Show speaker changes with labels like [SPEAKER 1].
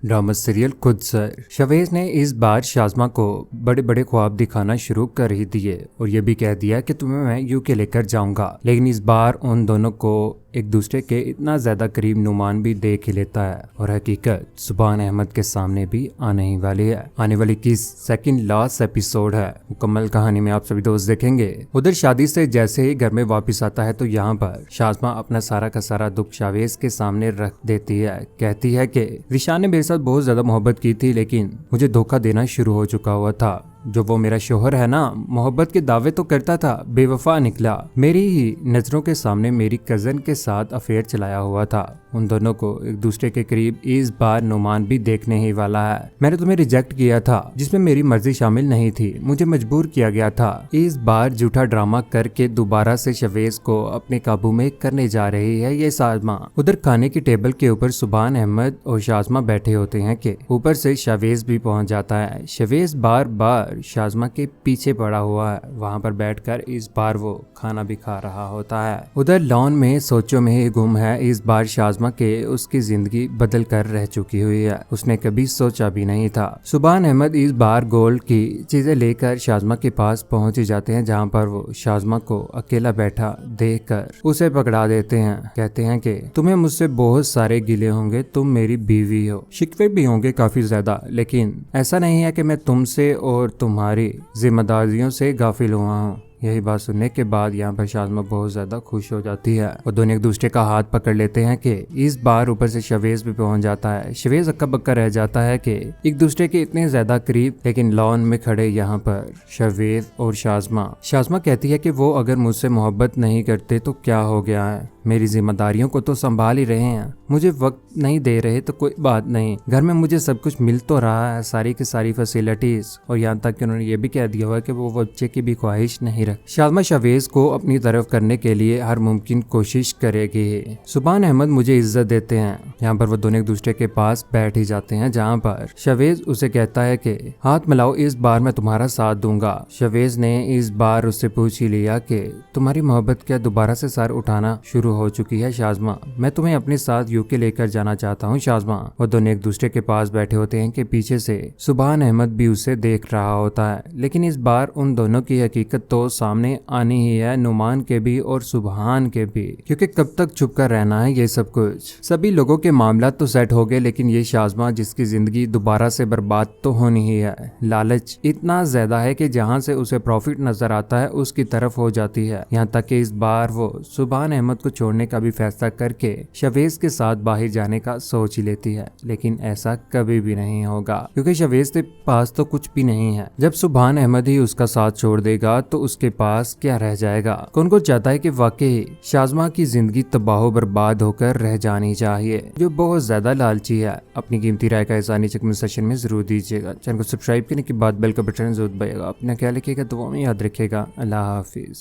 [SPEAKER 1] Drama serial खुद sir शवेज ने इस बार शाज़मा को बड़े बड़े ख्वाब दिखाना शुरू कर ही दिए और ये भी कह दिया कि तुम्हें मैं यूके लेकर जाऊंगा। लेकिन इस बार उन दोनों को एक दूसरे के इतना ज्यादा करीब नुमान भी देख ही लेता है और हकीकत सुभान अहमद के सामने भी आने ही वाली है। आने वाली की सेकंड लास्ट एपिसोड है। मुकम्मल कहानी में आप सभी दोस्त देखेंगे। उधर शादी से जैसे ही घर में वापस आता है तो यहाँ पर शाज़मा अपना सारा का सारा दुख शावेज के सामने रख देती है। कहती है कि रिशान ने मेरे साथ बहुत ज्यादा मोहब्बत की थी लेकिन मुझे धोखा देना शुरू हो चुका हुआ था। जो वो मेरा शोहर है ना, मोहब्बत के दावे तो करता था, बेवफा निकला। मेरी ही नजरों के सामने मेरी कजन के साथ अफेयर चलाया हुआ था। उन दोनों को एक दूसरे के करीब इस बार नुमान भी देखने ही वाला है। मैंने तुम्हें रिजेक्ट किया था जिसमें मेरी मर्जी शामिल नहीं थी, मुझे मजबूर किया गया था। इस बार झूठा ड्रामा करके दोबारा से शवेज को अपने काबू में करने जा रही है ये शाज़मा। उधर खाने की टेबल के ऊपर सुभान अहमद और शाज़मा बैठे होते हैं कि ऊपर से शवेज भी पहुंच जाता है। शवेज बार बार शाज़मा के पीछे पड़ा हुआ है। वहां पर बैठकर इस बार वो खाना भी खा रहा होता है। उधर लॉन में सोचों में ही गुम है। इस बार शाज़मा के उसकी जिंदगी बदल कर रह चुकी हुई है, उसने कभी सोचा भी नहीं था। सुभान अहमद इस बार गोल्ड की चीजें लेकर शाज़मा के पास पहुंच ही जाते हैं, जहां पर वो शाज़मा को अकेला बैठा देखकर उसे पकड़ा देते हैं। कहते हैं कि तुम्हें मुझसे बहुत सारे गिले होंगे, तुम मेरी बीवी हो, शिकवे भी होंगे काफी ज्यादा, लेकिन ऐसा नहीं है कि मैं तुमसे और तुम्हारी जिम्मेदारियों से गाफिल हुआ हूँ। यही बात सुनने के बाद यहाँ पर शाज़मा बहुत ज्यादा खुश हो जाती है और दोनों एक दूसरे का हाथ पकड़ लेते हैं कि इस बार ऊपर से शवेज भी पहुंच जाता है। शवेज अक्का बक्का रह जाता है कि एक दूसरे के इतने ज्यादा करीब, लेकिन लॉन में खड़े यहाँ पर शवेज और शाज़मा। शाज़मा कहती है कि वो अगर मुझसे मोहब्बत नहीं करते तो क्या हो गया है, मेरी जिम्मेदारियों को तो संभाल ही रहे हैं, मुझे वक्त नहीं दे रहे तो कोई बात नहीं, घर में मुझे सब कुछ मिल तो रहा है, सारी की सारी फैसिलिटीज, और यहाँ तक कि उन्होंने ये भी कह दिया हुआ है कि वो बच्चे की भी ख्वाहिश नहीं रख। शाज़मा शवेज को अपनी तरफ करने के लिए हर मुमकिन कोशिश करेगी। सुभान अहमद मुझे इज्जत देते हैं। यहाँ पर वो दोनों एक दूसरे के पास बैठ ही जाते हैं, जहाँ पर शवेज उसे कहता है कि हाथ मिलाओ, इस बार मैं तुम्हारा साथ दूंगा। शवेज ने इस बार उससे पूछ ही लिया कि तुम्हारी मोहब्बत क्या दोबारा से सर उठाना शुरू हो चुकी है शाज़मा? मैं तुम्हें अपने साथ यूके लेकर जाना चाहता हूँ शाज़मा। वो दोनों एक दूसरे के पास बैठे होते हैं कि पीछे से सुभान अहमद भी उसे देख रहा होता है, लेकिन इस बार उन दोनों की हकीकत तो सामने आनी ही है, नुमान के भी और सुभान के भी, क्योंकि कब तक छुप कर रहना है ये सब कुछ। सभी लोगों के मामला तो सेट हो गए, लेकिन ये शाज़मा जिसकी जिंदगी दोबारा से बर्बाद तो होनी ही है। लालच इतना ज्यादा है कि जहाँ से उसे प्रॉफिट नजर आता है उसकी तरफ हो जाती है। यहाँ तक कि इस बार वो सुभान अहमद को छोड़ने का भी फैसला करके शवेज के साथ बाहर जाने का सोच ही लेती है, लेकिन ऐसा कभी भी नहीं होगा क्योंकि शवेज के पास तो कुछ भी नहीं है। जब सुभान अहमद ही उसका साथ छोड़ देगा तो उसके पास क्या रह जाएगा? कौन को चाहता है कि वाकई शाज़मा की जिंदगी तबाह बर्बाद होकर रह जानी चाहिए, जो बहुत ज्यादा लालची है। अपनी कीमती राय का हिस्सा नीचे कमेंट सेक्शन में जरूर दीजिएगा। चैनल को सब्सक्राइब करने के बाद बेल का बटन जरूर दबाइएगा। अपना ख्याल रखिएगा, दुआ में याद रखिएगा। अल्लाह हाफिज।